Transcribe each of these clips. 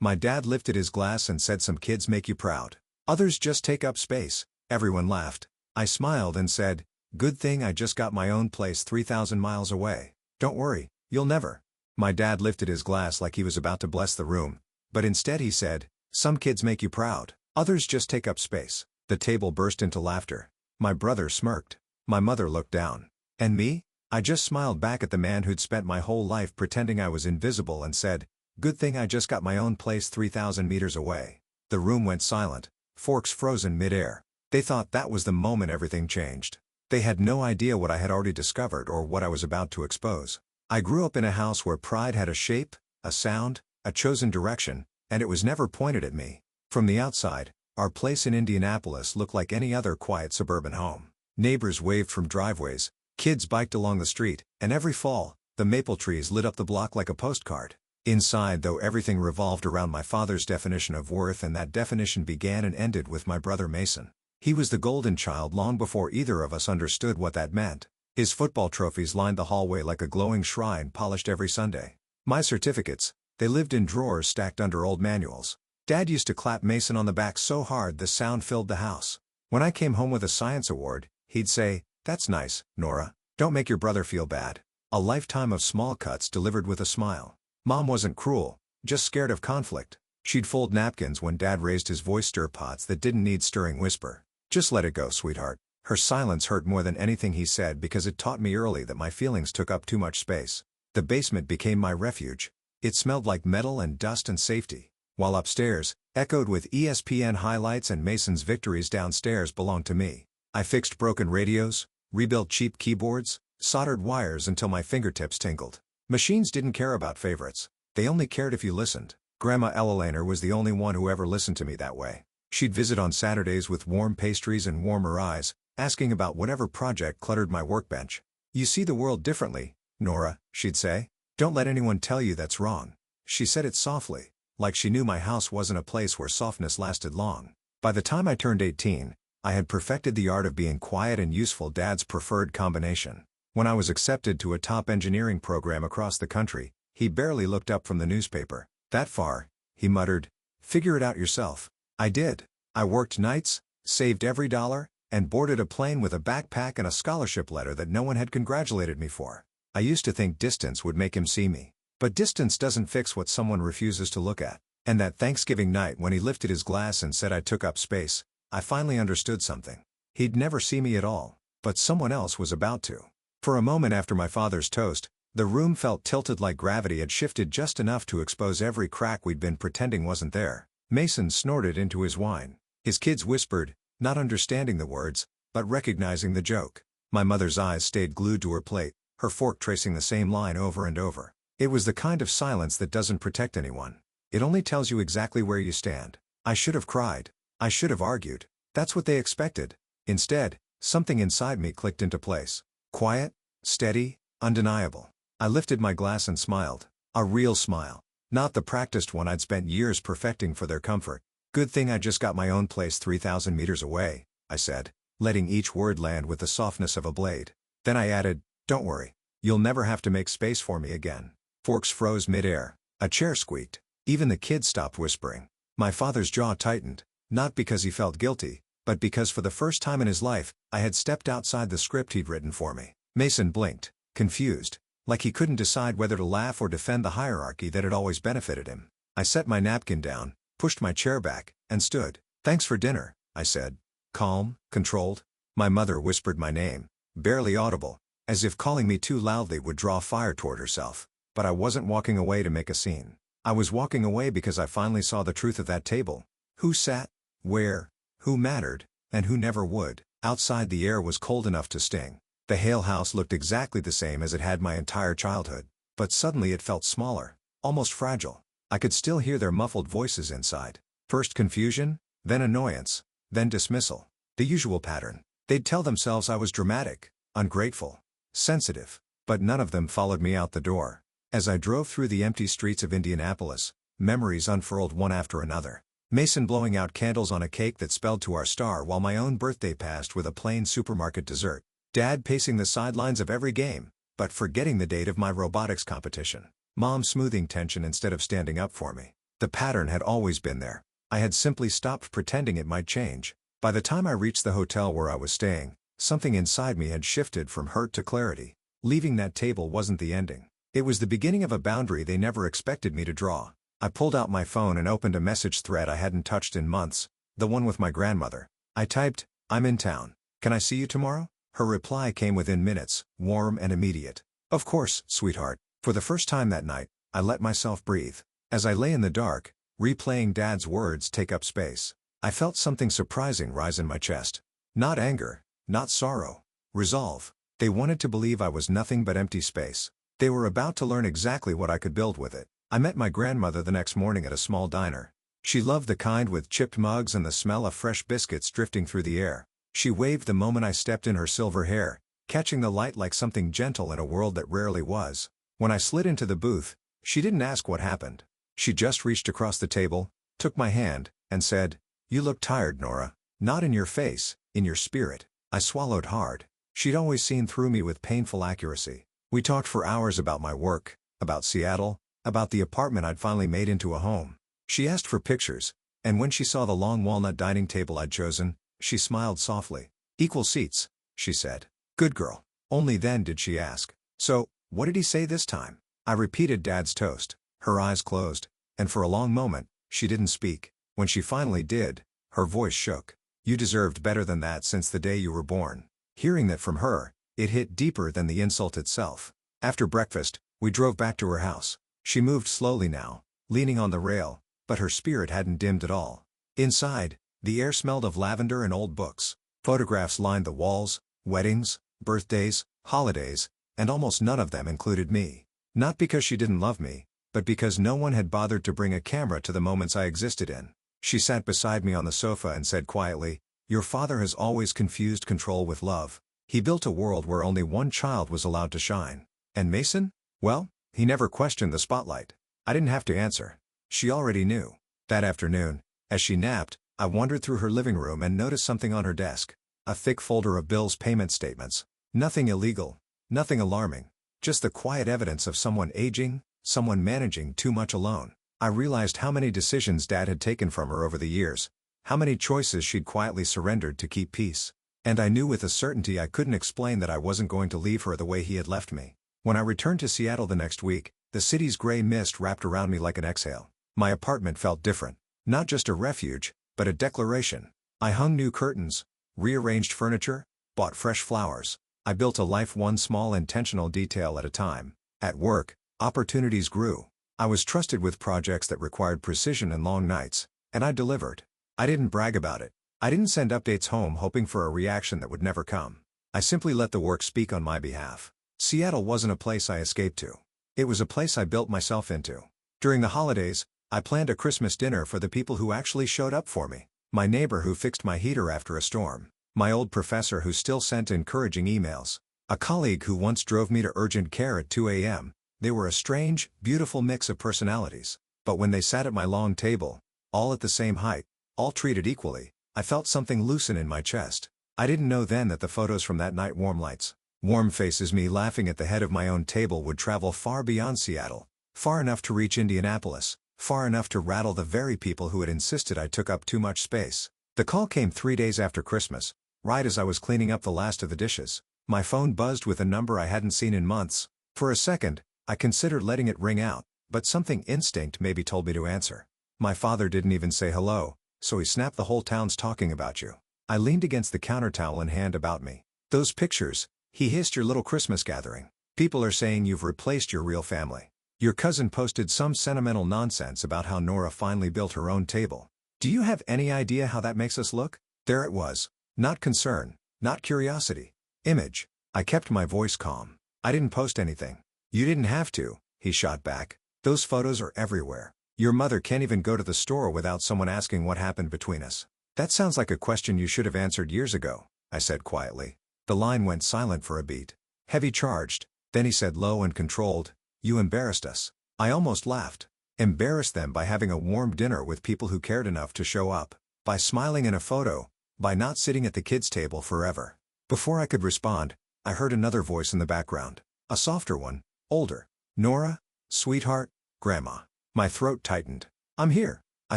My dad lifted his glass and said, "Some kids make you proud. Others just take up space." Everyone laughed. I smiled and said, "Good thing I just got my own place 3,000 miles away. Don't worry, you'll never." My dad lifted his glass like he was about to bless the room, but instead he said, "Some kids make you proud. Others just take up space." The table burst into laughter. My brother smirked. My mother looked down. And me? I just smiled back at the man who'd spent my whole life pretending I was invisible and said, "Good thing I just got my own place 3,000 meters away." The room went silent, forks frozen mid-air. They thought that was the moment everything changed. They had no idea what I had already discovered or what I was about to expose. I grew up in a house where pride had a shape, a sound, a chosen direction, and it was never pointed at me. From the outside, our place in Indianapolis looked like any other quiet suburban home. Neighbors waved from driveways, kids biked along the street, and every fall, the maple trees lit up the block like a postcard. Inside, though, everything revolved around my father's definition of worth, and that definition began and ended with my brother Mason. He was the golden child long before either of us understood what that meant. His football trophies lined the hallway like a glowing shrine polished every Sunday. My certificates, they lived in drawers stacked under old manuals. Dad used to clap Mason on the back so hard the sound filled the house. When I came home with a science award, he'd say, "That's nice, Nora. Don't make your brother feel bad." A lifetime of small cuts delivered with a smile. Mom wasn't cruel, just scared of conflict. She'd fold napkins when Dad raised his voice, stir pots that didn't need stirring, whisper, "Just let it go, sweetheart." Her silence hurt more than anything he said because it taught me early that my feelings took up too much space. The basement became my refuge. It smelled like metal and dust and safety, while upstairs, echoed with ESPN highlights and Mason's victories, downstairs belonged to me. I fixed broken radios, rebuilt cheap keyboards, soldered wires until my fingertips tingled. Machines didn't care about favorites. They only cared if you listened. Grandma Ellelainer was the only one who ever listened to me that way. She'd visit on Saturdays with warm pastries and warmer eyes, asking about whatever project cluttered my workbench. "You see the world differently, Nora," she'd say. "Don't let anyone tell you that's wrong." She said it softly, like she knew my house wasn't a place where softness lasted long. By the time I turned 18, I had perfected the art of being quiet and useful, Dad's preferred combination. When I was accepted to a top engineering program across the country, he barely looked up from the newspaper. "That far," he muttered. "Figure it out yourself." I did. I worked nights, saved every dollar, and boarded a plane with a backpack and a scholarship letter that no one had congratulated me for. I used to think distance would make him see me. But distance doesn't fix what someone refuses to look at. And that Thanksgiving night when he lifted his glass and said I took up space, I finally understood something. He'd never see me at all, but someone else was about to. For a moment after my father's toast, the room felt tilted like gravity had shifted just enough to expose every crack we'd been pretending wasn't there. Mason snorted into his wine. His kids whispered, not understanding the words, but recognizing the joke. My mother's eyes stayed glued to her plate, her fork tracing the same line over and over. It was the kind of silence that doesn't protect anyone. It only tells you exactly where you stand. I should have cried. I should have argued. That's what they expected. Instead, something inside me clicked into place. Quiet, steady, undeniable. I lifted my glass and smiled. A real smile. Not the practiced one I'd spent years perfecting for their comfort. "Good thing I just got my own place 3,000 meters away," I said, letting each word land with the softness of a blade. Then I added, "Don't worry. You'll never have to make space for me again." Forks froze mid-air. A chair squeaked. Even the kids stopped whispering. My father's jaw tightened, not because he felt guilty, but because for the first time in his life, I had stepped outside the script he'd written for me. Mason blinked, confused, like he couldn't decide whether to laugh or defend the hierarchy that had always benefited him. I set my napkin down, pushed my chair back, and stood. "Thanks for dinner," I said. Calm, controlled. My mother whispered my name, barely audible, as if calling me too loudly would draw fire toward herself. But I wasn't walking away to make a scene. I was walking away because I finally saw the truth of that table. Who sat, where, who mattered, and who never would. Outside the air was cold enough to sting. The Hale house looked exactly the same as it had my entire childhood, but suddenly it felt smaller, almost fragile. I could still hear their muffled voices inside. First confusion, then annoyance, then dismissal. The usual pattern. They'd tell themselves I was dramatic, ungrateful, sensitive, but none of them followed me out the door. As I drove through the empty streets of Indianapolis, memories unfurled one after another. Mason blowing out candles on a cake that spelled "to our star" while my own birthday passed with a plain supermarket dessert. Dad pacing the sidelines of every game, but forgetting the date of my robotics competition. Mom smoothing tension instead of standing up for me. The pattern had always been there. I had simply stopped pretending it might change. By the time I reached the hotel where I was staying, something inside me had shifted from hurt to clarity. Leaving that table wasn't the ending. It was the beginning of a boundary they never expected me to draw. I pulled out my phone and opened a message thread I hadn't touched in months, the one with my grandmother. I typed, "I'm in town. Can I see you tomorrow?" Her reply came within minutes, warm and immediate. "Of course, sweetheart." For the first time that night, I let myself breathe. As I lay in the dark, replaying Dad's words take up space, I felt something surprising rise in my chest. Not anger, not sorrow. Resolve. They wanted to believe I was nothing but empty space. They were about to learn exactly what I could build with it. I met my grandmother the next morning at a small diner. She loved the kind with chipped mugs and the smell of fresh biscuits drifting through the air. She waved the moment I stepped in her silver hair, catching the light like something gentle in a world that rarely was. When I slid into the booth, she didn't ask what happened. She just reached across the table, took my hand, and said, "You look tired, Nora. Not in your face, in your spirit." I swallowed hard. She'd always seen through me with painful accuracy. We talked for hours about my work, about Seattle, about the apartment I'd finally made into a home. She asked for pictures, and when she saw the long walnut dining table I'd chosen, she smiled softly. "Equal seats," she said. "Good girl." Only then did she ask, "So, what did he say this time?" I repeated Dad's toast. Her eyes closed, and for a long moment, she didn't speak. When she finally did, her voice shook. "You deserved better than that since the day you were born." Hearing that from her, it hit deeper than the insult itself. After breakfast, we drove back to her house. She moved slowly now, leaning on the rail, but her spirit hadn't dimmed at all. Inside, the air smelled of lavender and old books. Photographs lined the walls, weddings, birthdays, holidays, and almost none of them included me. Not because she didn't love me, but because no one had bothered to bring a camera to the moments I existed in. She sat beside me on the sofa and said quietly, "Your father has always confused control with love. He built a world where only one child was allowed to shine. And Mason? Well, he never questioned the spotlight." I didn't have to answer. She already knew. That afternoon, as she napped, I wandered through her living room and noticed something on her desk. A thick folder of bills payment statements. Nothing illegal. Nothing alarming. Just the quiet evidence of someone aging, someone managing too much alone. I realized how many decisions Dad had taken from her over the years, how many choices she'd quietly surrendered to keep peace. And I knew with a certainty I couldn't explain that I wasn't going to leave her the way he had left me. When I returned to Seattle the next week, the city's gray mist wrapped around me like an exhale. My apartment felt different. Not just a refuge, but a declaration. I hung new curtains, rearranged furniture, bought fresh flowers. I built a life one small intentional detail at a time. At work, opportunities grew. I was trusted with projects that required precision and long nights, and I delivered. I didn't brag about it. I didn't send updates home hoping for a reaction that would never come. I simply let the work speak on my behalf. Seattle wasn't a place I escaped to. It was a place I built myself into. During the holidays, I planned a Christmas dinner for the people who actually showed up for me. My neighbor who fixed my heater after a storm. My old professor who still sent encouraging emails. A colleague who once drove me to urgent care at 2 a.m. They were a strange, beautiful mix of personalities. But when they sat at my long table, all at the same height, all treated equally, I felt something loosen in my chest. I didn't know then that the photos from that night warm faces me laughing at the head of my own table would travel far beyond Seattle. Far enough to reach Indianapolis. Far enough to rattle the very people who had insisted I took up too much space. The call came 3 days after Christmas, right as I was cleaning up the last of the dishes. My phone buzzed with a number I hadn't seen in months. For a second, I considered letting it ring out, but something instinct maybe told me to answer. My father didn't even say hello, so he snapped, "The whole town's talking about you." I leaned against the counter, towel in hand, about me. "Those pictures," he hissed, "your little Christmas gathering. People are saying you've replaced your real family. Your cousin posted some sentimental nonsense about how Nora finally built her own table. Do you have any idea how that makes us look?" There it was. Not concern, not curiosity. Image. I kept my voice calm. "I didn't post anything." "You didn't have to," he shot back. "Those photos are everywhere. Your mother can't even go to the store without someone asking what happened between us." "That sounds like a question you should have answered years ago," I said quietly. The line went silent for a beat. Heavy charged. Then he said low and controlled, "You embarrassed us." I almost laughed. Embarrassed them by having a warm dinner with people who cared enough to show up. By smiling in a photo. By not sitting at the kids' table forever. Before I could respond, I heard another voice in the background. A softer one, older. "Nora? Sweetheart? Grandma." My throat tightened. I'm here. I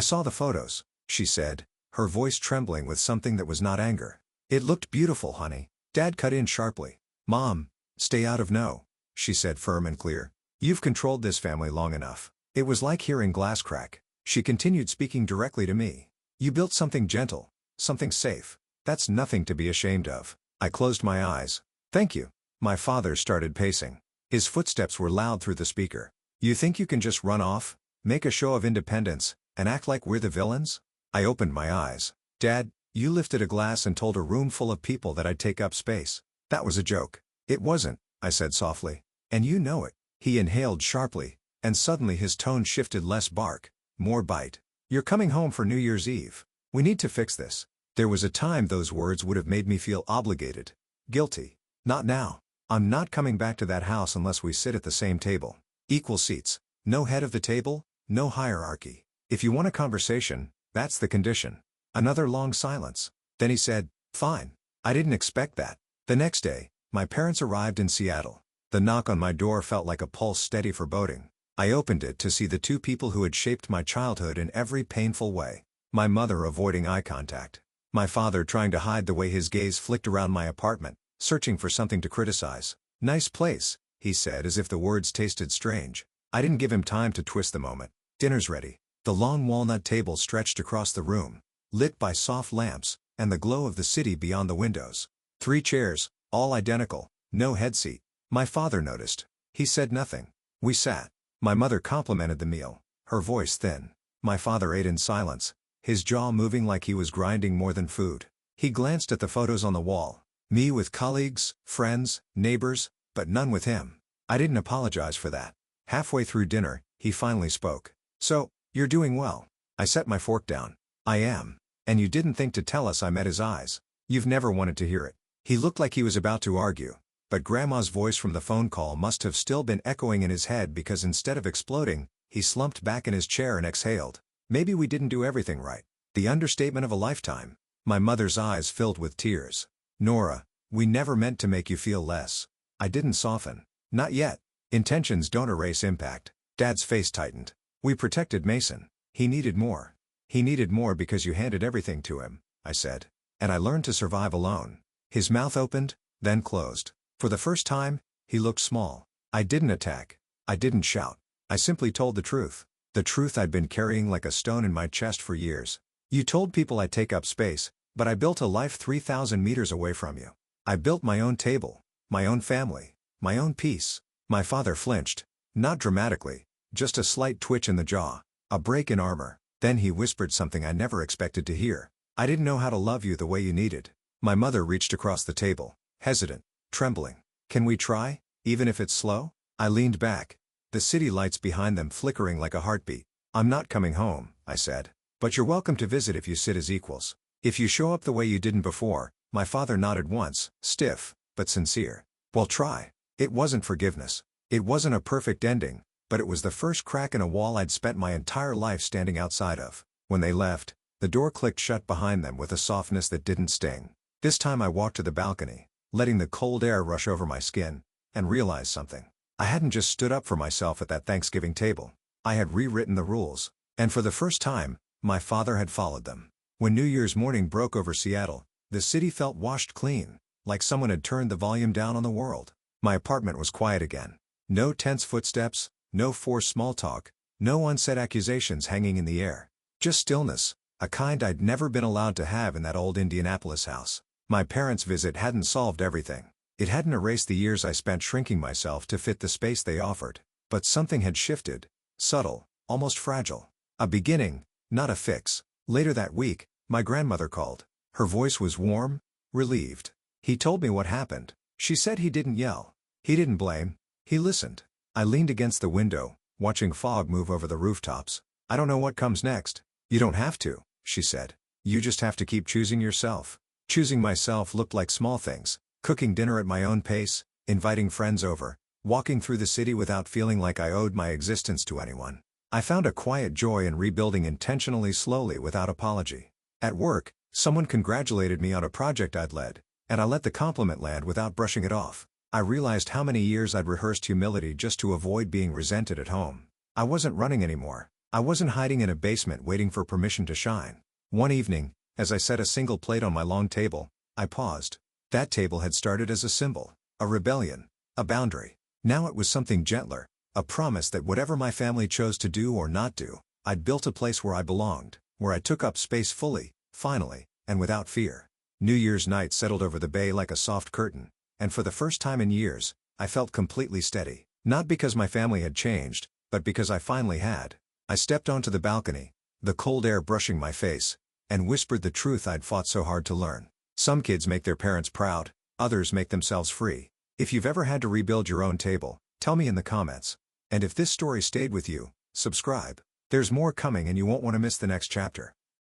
saw the photos, she said, her voice trembling with something that was not anger. It looked beautiful, honey. Dad cut in sharply. Mom, stay out of no, she said firm and clear. You've controlled this family long enough. It was like hearing glass crack. She continued speaking directly to me. You built something gentle, something safe. That's nothing to be ashamed of. I closed my eyes. Thank you. My father started pacing. His footsteps were loud through the speaker. You think you can just run off, make a show of independence, and act like we're the villains? I opened my eyes. Dad, you lifted a glass and told a room full of people that I'd take up space. That was a joke. It wasn't, I said softly. And you know it. He inhaled sharply, and suddenly his tone shifted, less bark, more bite. You're coming home for New Year's Eve. We need to fix this. There was a time those words would have made me feel obligated, guilty. Not now. I'm not coming back to that house unless we sit at the same table. Equal seats. No head of the table, no hierarchy. If you want a conversation, that's the condition. Another long silence. Then he said, fine. I didn't expect that. The next day, my parents arrived in Seattle. The knock on my door felt like a pulse, steady foreboding. I opened it to see the two people who had shaped my childhood in every painful way. My mother avoiding eye contact. My father trying to hide the way his gaze flicked around my apartment, searching for something to criticize. Nice place, he said as if the words tasted strange. I didn't give him time to twist the moment. Dinner's ready. The long walnut table stretched across the room, lit by soft lamps, and the glow of the city beyond the windows. 3 chairs, all identical, no headseat. My father noticed. He said nothing. We sat. My mother complimented the meal, her voice thin. My father ate in silence, his jaw moving like he was grinding more than food. He glanced at the photos on the wall. Me with colleagues, friends, neighbors, but none with him. I didn't apologize for that. Halfway through dinner, he finally spoke. So, you're doing well. I set my fork down. I am. And you didn't think to tell us? I met his eyes. You've never wanted to hear it. He looked like he was about to argue. But Grandma's voice from the phone call must have still been echoing in his head, because instead of exploding, he slumped back in his chair and exhaled. Maybe we didn't do everything right. The understatement of a lifetime. My mother's eyes filled with tears. Nora, we never meant to make you feel less. I didn't soften. Not yet. Intentions don't erase impact. Dad's face tightened. We protected Mason. He needed more. He needed more because you handed everything to him, I said. And I learned to survive alone. His mouth opened, then closed. For the first time, he looked small. I didn't attack. I didn't shout. I simply told the truth. The truth I'd been carrying like a stone in my chest for years. You told people I'd take up space, but I built a life 3,000 meters away from you. I built my own table, my own family, my own peace. My father flinched. Not dramatically, just a slight twitch in the jaw, a break in armor. Then he whispered something I never expected to hear. I didn't know how to love you the way you needed. My mother reached across the table, hesitant, trembling. Can we try, even if it's slow? I leaned back, the city lights behind them flickering like a heartbeat. I'm not coming home, I said. But you're welcome to visit if you sit as equals. If you show up the way you didn't before. My father nodded once, stiff, but sincere. Well, try. It wasn't forgiveness. It wasn't a perfect ending, but it was the first crack in a wall I'd spent my entire life standing outside of. When they left, the door clicked shut behind them with a softness that didn't sting. This time I walked to the balcony, letting the cold air rush over my skin, and realized something. I hadn't just stood up for myself at that Thanksgiving table. I had rewritten the rules, and for the first time, my father had followed them. When New Year's morning broke over Seattle, the city felt washed clean, like someone had turned the volume down on the world. My apartment was quiet again. No tense footsteps, no forced small talk, no unsaid accusations hanging in the air. Just stillness, a kind I'd never been allowed to have in that old Indianapolis house. My parents' visit hadn't solved everything. It hadn't erased the years I spent shrinking myself to fit the space they offered. But something had shifted, subtle, almost fragile. A beginning, not a fix. Later that week, my grandmother called. Her voice was warm, relieved. He told me what happened. She said he didn't yell. He didn't blame. He listened. I leaned against the window, watching fog move over the rooftops. I don't know what comes next. You don't have to, she said. You just have to keep choosing yourself. Choosing myself looked like small things. Cooking dinner at my own pace, inviting friends over, walking through the city without feeling like I owed my existence to anyone. I found a quiet joy in rebuilding intentionally, slowly, without apology. At work, someone congratulated me on a project I'd led, and I let the compliment land without brushing it off. I realized how many years I'd rehearsed humility just to avoid being resented at home. I wasn't running anymore. I wasn't hiding in a basement waiting for permission to shine. One evening, as I set a single plate on my long table, I paused. That table had started as a symbol, a rebellion, a boundary. Now it was something gentler, a promise that whatever my family chose to do or not do, I'd built a place where I belonged, where I took up space fully, finally, and without fear. New Year's night settled over the bay like a soft curtain, and for the first time in years, I felt completely steady. Not because my family had changed, but because I finally had. I stepped onto the balcony, the cold air brushing my face, and whispered the truth I'd fought so hard to learn. Some kids make their parents proud, others make themselves free. If you've ever had to rebuild your own table, tell me in the comments. And if this story stayed with you, subscribe. There's more coming and you won't want to miss the next chapter.